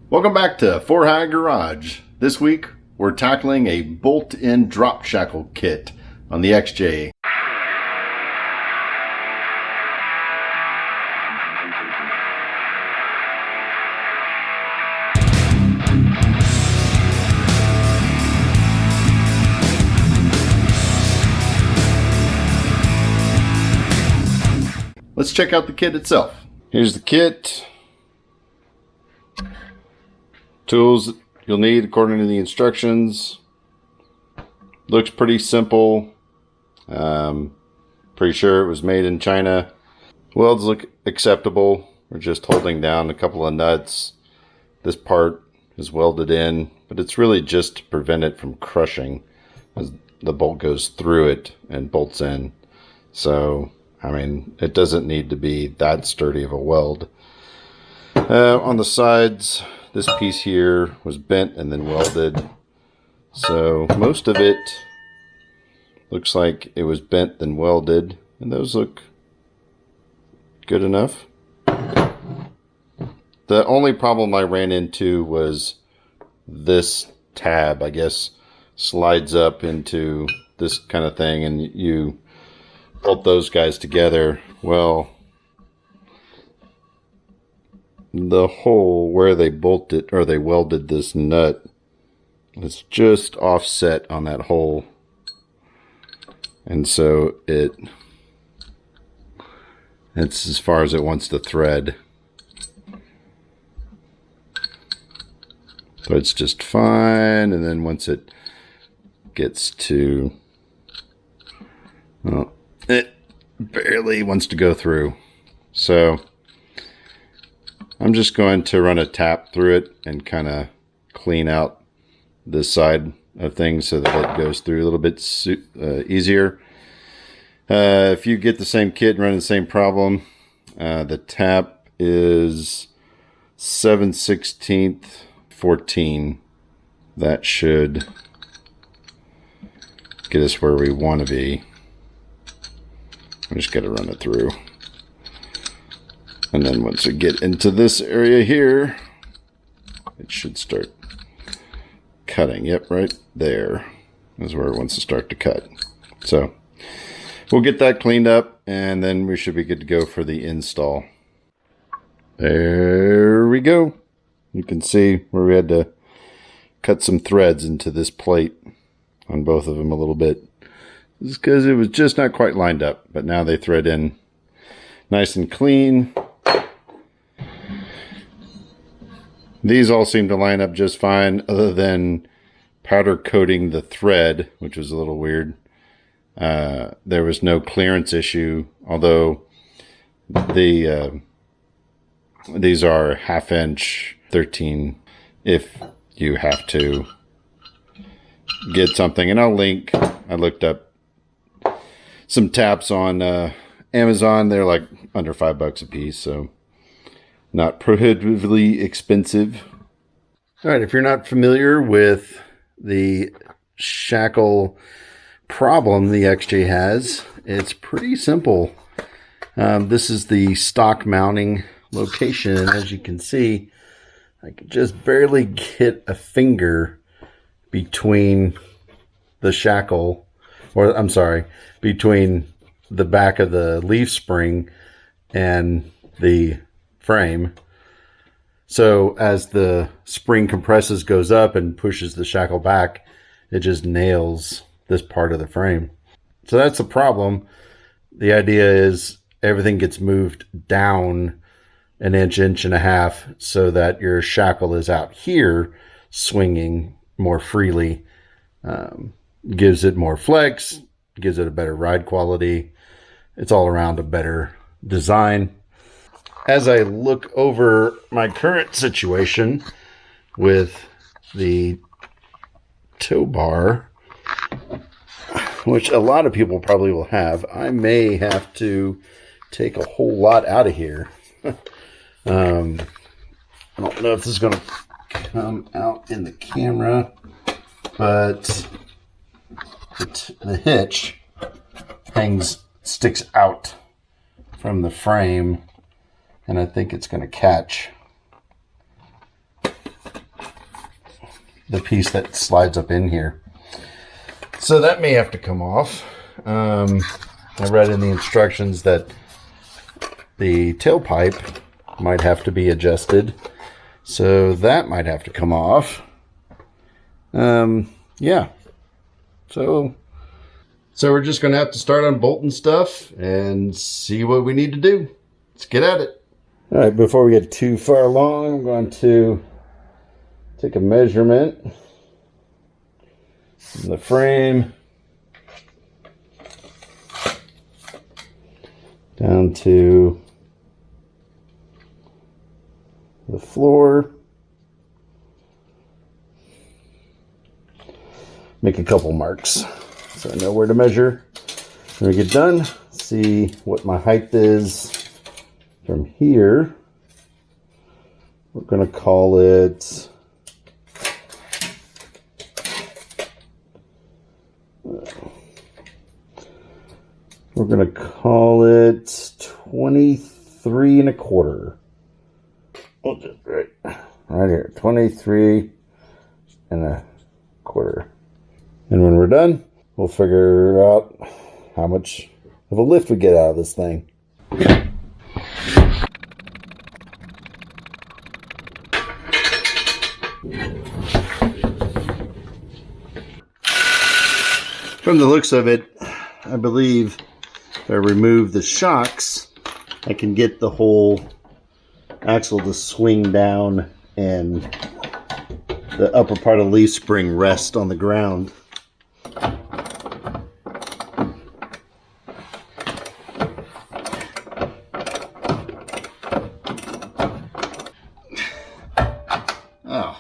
Welcome back to 4 High Garage. This week we're tackling a bolt-in drop shackle kit on the XJ. Let's check out the kit itself. Here's the kit. Tools you'll need according to the instructions. Looks pretty simple. Pretty sure it was made in China. Welds look acceptable. We're just holding down a couple of nuts. This part is welded in, but it's really just to prevent it from crushing as the bolt goes through it and bolts in. So, I mean, it doesn't need to be that sturdy of a weld. On the sides, this piece here was bent and then welded. So most of it looks like it was bent then welded, and those look good enough. The only problem I ran into was this tab, I guess, slides up into this kind of thing, and you bolt those guys together. Well, the hole where they bolted or they welded this nut is just offset on that hole, and so it's as far as it wants to thread. So it's just fine, and then once it gets to, well, it barely wants to go through. So I'm just going to run a tap through it and kind of clean out this side of things so that it goes through a little bit easier. If you get the same kit and run the same problem, the tap is 7/16 14. That should get us where we want to be. I just got to run it through. And then once we get into this area here, it should start cutting. Yep, right there is where it wants to start to cut. So we'll get that cleaned up, and then we should be good to go for the install. There we go. You can see where we had to cut some threads into this plate on both of them a little bit. This is because it was just not quite lined up, but now they thread in nice and clean. These all seem to line up just fine, other than powder coating the thread, which was a little weird. There was no clearance issue, although these are 1/2 inch 13 if you have to get something. And I'll link, I looked up some taps on Amazon. They're like under $5 a piece, so not prohibitively expensive. All right, if you're not familiar with the shackle problem the XJ has, it's pretty simple. This is the stock mounting location, and as you can see, I can just barely get a finger between the shackle, or I'm sorry, between the back of the leaf spring and the frame. So as the spring compresses, goes up and pushes the shackle back, it just nails this part of the frame. So that's the problem. The idea is everything gets moved down an inch, 1.5 inches, so that your shackle is out here swinging more freely. Gives it more flex, gives it a better ride quality. It's all around a better design. As I look over my current situation with the tow bar, which a lot of people probably will have, I may have to take a whole lot out of here. I don't know if this is going to come out in the camera, but the hitch sticks out from the frame, and I think it's going to catch. the piece that slides up in here. So that may have to come off. I read in the instructions that the tailpipe might have to be adjusted. So that might have to come off. Yeah. So we're just going to have to start unbolting stuff and see what we need to do. Let's get at it. All right, before we get too far along, I'm going to take a measurement from the frame down to the floor. Make a couple marks so I know where to measure. When we get done, see what my height is from here. We're going to call it we're going to call it 23 and a quarter. We'll just right here, 23 and a quarter. And when we're done, we'll figure out how much of a lift we get out of this thing. From the looks of it, I believe if I remove the shocks, I can get the whole axle to swing down and the upper part of the leaf spring rest on the ground. Oh,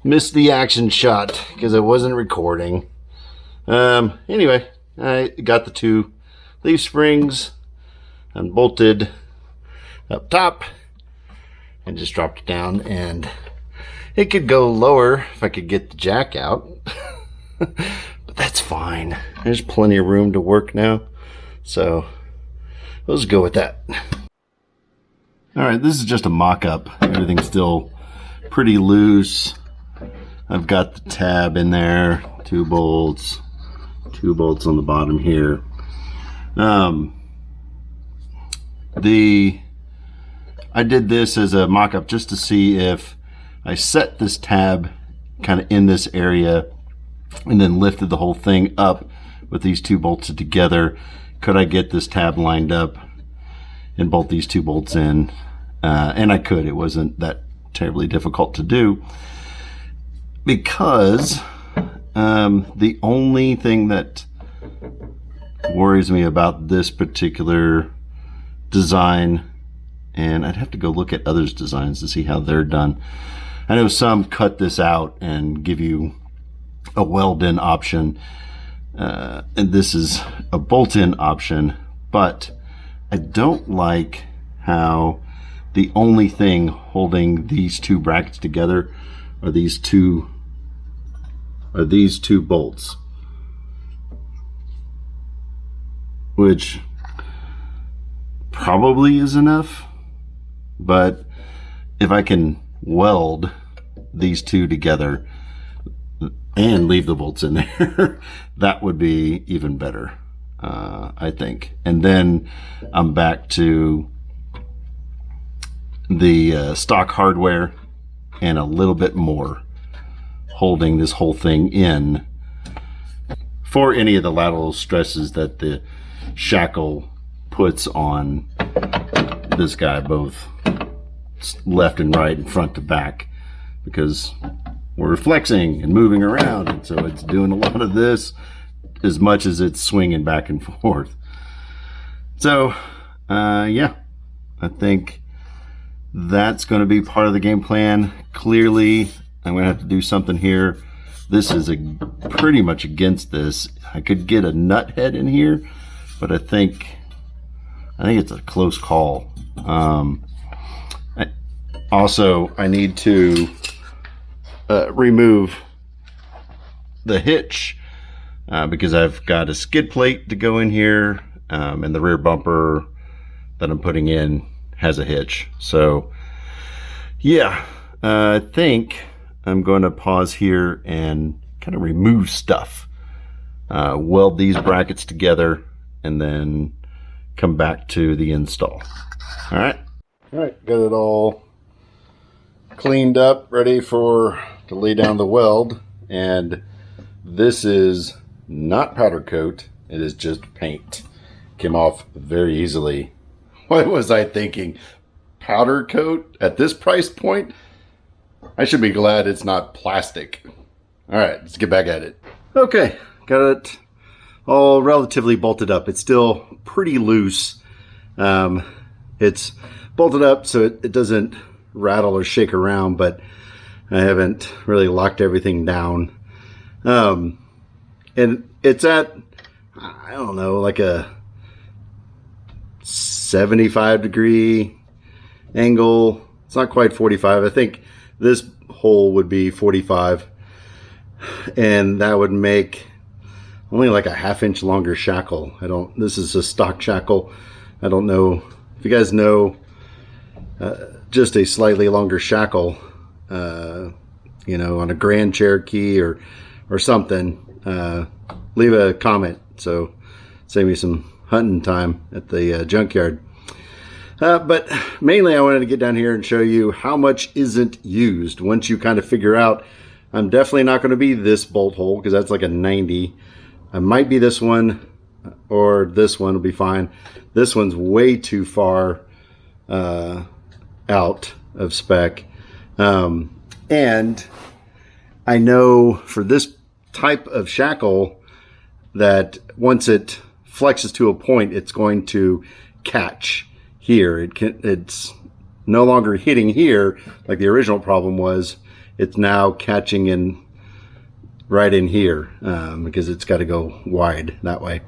missed the action shot because I wasn't recording. Anyway, I got the two leaf springs unbolted up top and just dropped it down, and it could go lower if I could get the jack out. But that's fine. There's plenty of room to work now. So let's go with that. Alright, this is just a mock-up. Everything's still pretty loose. I've got the tab in there, two bolts on the bottom here. I did this as a mock-up just to see if I set this tab kind of in this area and then lifted the whole thing up with these two bolts together. Could I get this tab lined up and bolt these two bolts in? And I could. It wasn't that terribly difficult to do, because the only thing that worries me about this particular design, and I'd have to go look at others' designs to see how they're done. I know some cut this out and give you a weld-in option, and this is a bolt-in option, but I don't like how the only thing holding these two brackets together are these two bolts, which probably is enough, but if I can weld these two together and leave the bolts in there, that would be even better, I think. And then I'm back to the stock hardware and a little bit more, holding this whole thing in for any of the lateral stresses that the Shackle puts on this guy, both left and right and front to back, because we're flexing and moving around, and so it's doing a lot of this as much as it's swinging back and forth. So yeah, I think that's going to be part of the game plan. Clearly I'm going to have to do something here. This is pretty much against this. I could get a nut head in here, but I think it's a close call. I need to remove the hitch because I've got a skid plate to go in here, and the rear bumper that I'm putting in has a hitch. So yeah, I think I'm going to pause here and kind of remove stuff. Weld these brackets together and then come back to the install. All right, got it all cleaned up, ready to lay down the weld. And this is not powder coat, it is just paint. Came off very easily. What was I thinking? Powder coat at this price point? I should be glad it's not plastic. All right, let's get back at it. Okay, got it all relatively bolted up. It's still pretty loose. It's bolted up so it doesn't rattle or shake around, but I haven't really locked everything down. And it's at, I don't know, like a 75-degree angle. It's not quite 45. I think this hole would be 45, and that would make only like a half-inch longer shackle. This is a stock shackle. I don't know if you guys know just a slightly longer shackle, you know, on a Grand Cherokee or something. Leave a comment, so save me some hunting time at the junkyard. But mainly I wanted to get down here and show you how much isn't used. Once you kind of figure out, I'm definitely not going to be this bolt hole because that's like a 90. I might be this one, or this one will be fine. This one's way too far out of spec. And I know for this type of shackle that once it flexes to a point, it's going to catch here. It's no longer hitting here like the original problem was. It's now catching in right in here because it's got to go wide that way.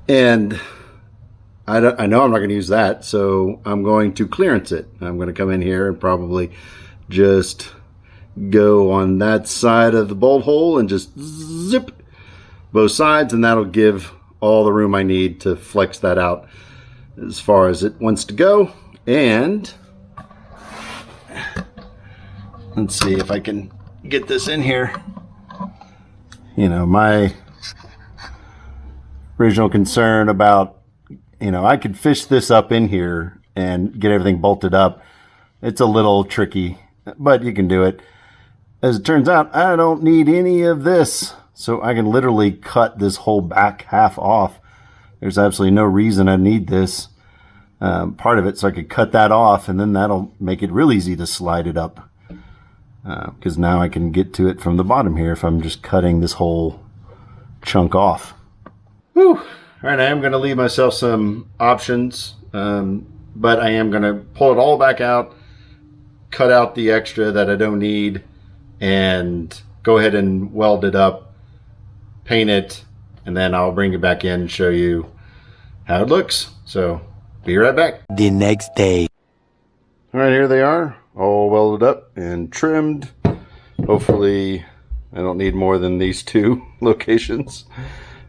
And I know I'm not going to use that, so I'm going to clearance it. I'm going to come in here and probably just go on that side of the bolt hole and just zip both sides, and that'll give all the room I need to flex that out as far as it wants to go. And let's see if I can get this in here. You know, my original concern about, you know, I could fish this up in here and get everything bolted up. It's a little tricky, but you can do it. As it turns out, I don't need any of this, so I can literally cut this whole back half off. There's absolutely no reason I need this part of it, so I could cut that off, and then that'll make it real easy to slide it up. Because now I can get to it from the bottom here if I'm just cutting this whole chunk off. Whew. All right, I am going to leave myself some options, but I am going to pull it all back out, cut out the extra that I don't need, and go ahead and weld it up, paint it, and then I'll bring it back in and show you how it looks. So be right back. The next day. All right, here they are, all welded up and trimmed. Hopefully I don't need more than these two locations.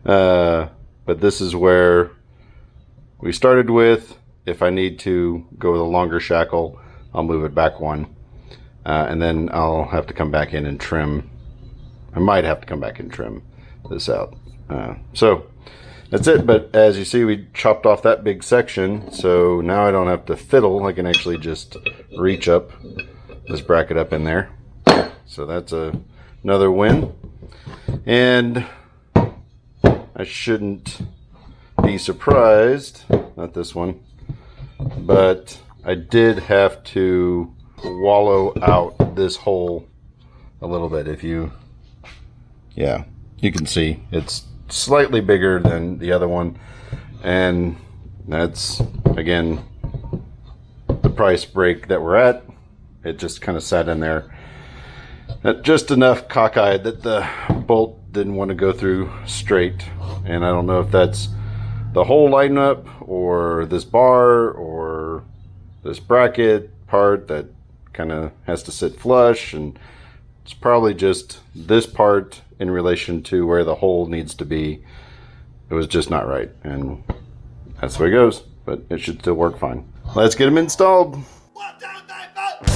But this is where we started with. If I need to go with a longer shackle, I'll move it back one. And then I'll have to come back in and trim. I might have to come back and trim this out. So that's it. But as you see, we chopped off that big section. So now I don't have to fiddle. I can actually just reach up this bracket up in there. So that's another win. And I shouldn't be surprised, not this one, but I did have to wallow out this hole a little bit. If you, yeah, you can see it's slightly bigger than the other one, and that's again the price break that we're at. It just kind of sat in there just enough cockeyed that the bolt didn't want to go through straight. And I don't know if that's the hole lighting up or this bar or this bracket part that kind of has to sit flush, and it's probably just this part in relation to where the hole needs to be. It was just not right, and that's the way it goes, but it should still work fine. Let's get them installed. 1, 2, 3, 4.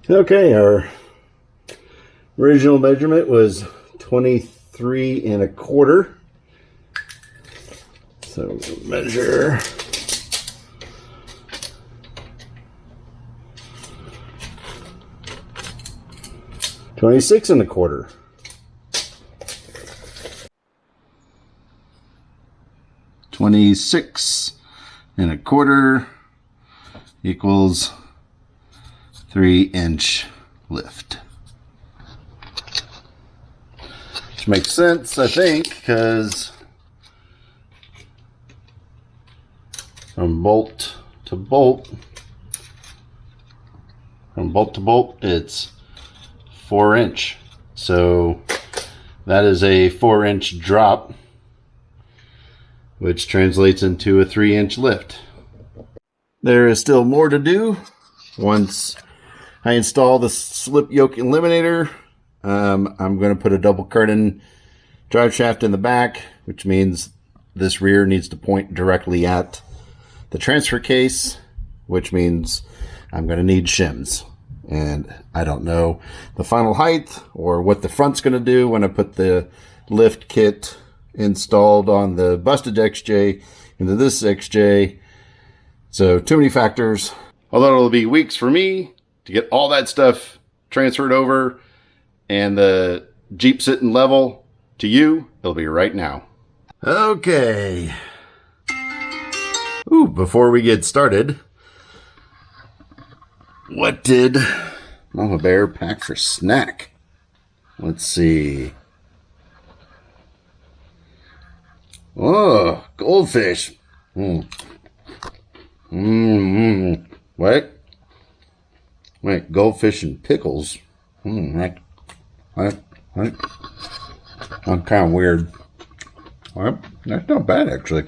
Okay, our original measurement was 23 and a quarter. So we'll measure 26 and a quarter. 26 and a quarter equals 3-inch lift. Which makes sense, I think, because from bolt to bolt, it's 4-inch. So that is a 4-inch drop, which translates into a 3-inch lift. There is still more to do. Once I install the slip yoke eliminator, I'm going to put a double cardan drive shaft in the back, which means this rear needs to point directly at the transfer case, which means I'm going to need shims. And I don't know the final height or what the front's going to do when I put the lift kit installed on the busted XJ into this XJ. So too many factors. Although it'll be weeks for me to get all that stuff transferred over and the Jeep sitting level to you, it'll be right now. Okay. Ooh, before we get started, what did Mama Bear pack for snack? Let's see. Oh, goldfish. What? Wait, goldfish and pickles. What? I'm kind of weird. Well, that's not bad, actually.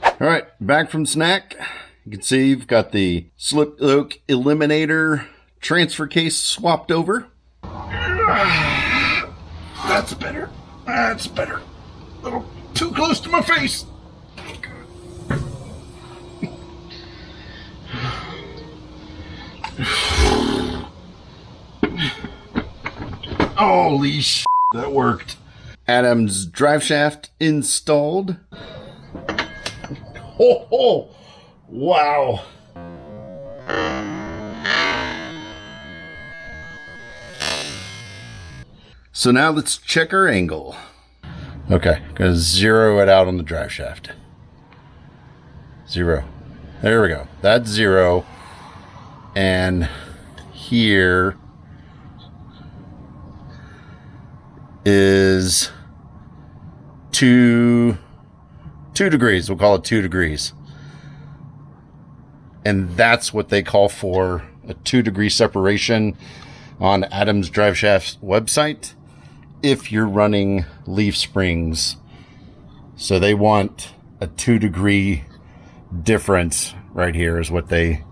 All right, back from snack. You can see you've got the slip yoke eliminator transfer case swapped over. That's better. That's better. A little too close to my face. Holy shit, that worked. Adam's drive shaft installed. Oh, wow. So now let's check our angle. Okay, gonna zero it out on the drive shaft. 0. There we go. That's 0. And here is 2 degrees. We'll call it 2 degrees. And that's what they call for a 2-degree separation on Adam's Drive Shaft's website if you're running leaf springs. So they want a 2-degree difference right here is what they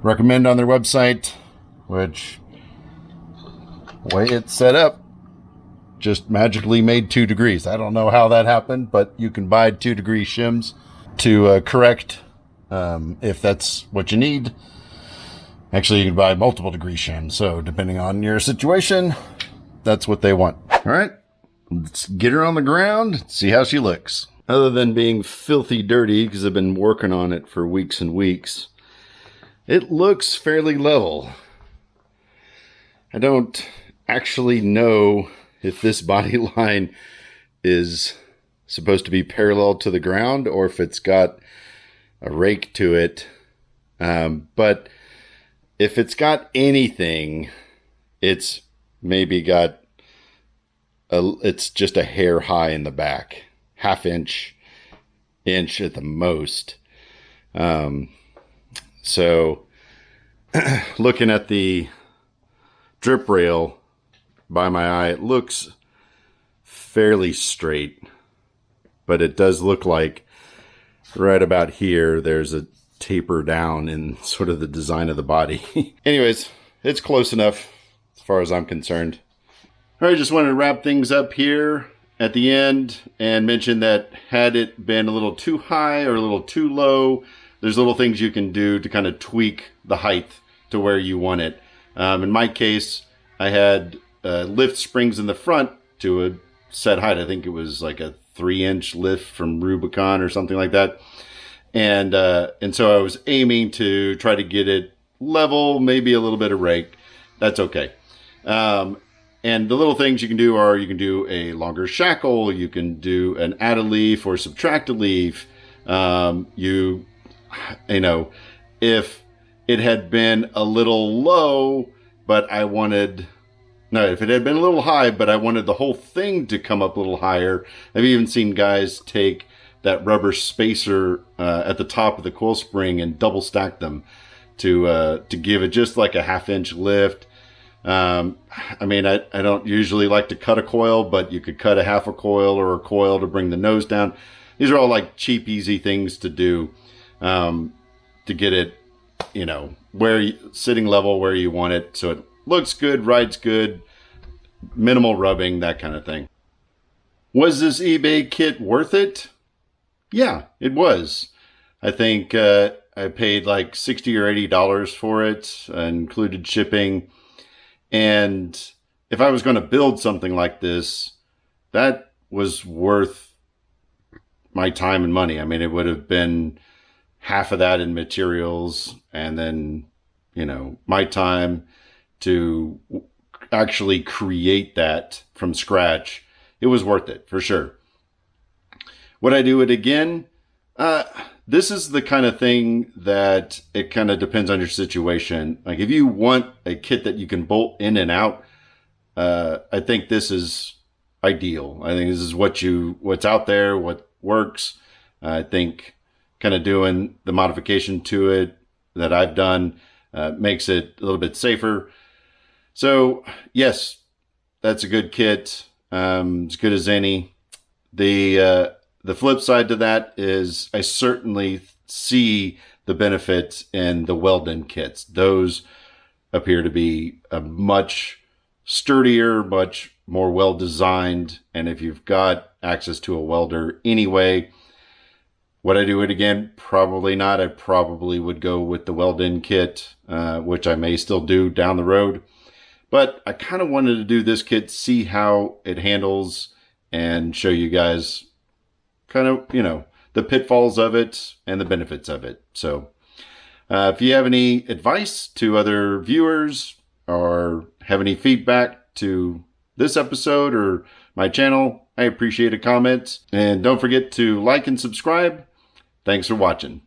recommend on their website, which the way it's set up just magically made 2 degrees. I don't know how that happened, but you can buy 2-degree shims to correct if that's what you need. Actually, you can buy multiple degree shims. So depending on your situation, that's what they want. All right, let's get her on the ground, see how she looks. Other than being filthy dirty, because I've been working on it for weeks and weeks, it looks fairly level. I don't actually know if this body line is supposed to be parallel to the ground or if it's got a rake to it. But if it's got anything, it's maybe got it's just a hair high in the back, half-inch at the most. So looking at the drip rail by my eye, it looks fairly straight, but it does look like right about here there's a taper down in sort of the design of the body. Anyways, it's close enough as far as I'm concerned. All right, just wanted to wrap things up here at the end and mention that had it been a little too high or a little too low, there's little things you can do to kind of tweak the height to where you want it. In my case, I had lift springs in the front to a set height. I think it was like a 3-inch lift from Rubicon or something like that. And so I was aiming to try to get it level, maybe a little bit of rake. That's okay. And the little things you can do are you can do a longer shackle, you can do an add a leaf or subtract a leaf. You know, if it had been a little low, but I wanted, no, if it had been a little high, but I wanted the whole thing to come up a little higher. I've even seen guys take that rubber spacer at the top of the coil spring and double stack them to give it just like a 1/2-inch lift. I mean, I don't usually like to cut a coil, but you could cut a 1/2 a coil or a coil to bring the nose down. These are all like cheap, easy things to do to get it, you know, sitting level where you want it, so it looks good, rides good, minimal rubbing, that kind of thing. Was this eBay kit worth it? Yeah, it was. I think I paid like $60 or $80 for it, included shipping. And if I was going to build something like this, that was worth my time and money. I mean, it would have been half of that in materials, and then, you know, my time to actually create that from scratch. It was worth it for sure. Would I do it again? This is the kind of thing that it kind of depends on your situation. Like if you want a kit that you can bolt in and out, I think this is ideal. I think this is what's out there, what works. I think kind of doing the modification to it that I've done makes it a little bit safer. So yes, that's a good kit. As good as any. The flip side to that is I certainly see the benefits in the weld-in kits. Those appear to be a much sturdier, much more well-designed. And if you've got access to a welder anyway, would I do it again? Probably not. I probably would go with the weld-in kit, which I may still do down the road. But I kind of wanted to do this kit, see how it handles, and show you guys kind of, you know, the pitfalls of it and the benefits of it. So if you have any advice to other viewers or have any feedback to this episode or my channel, I appreciate a comment. And don't forget to like and subscribe. Thanks for watching.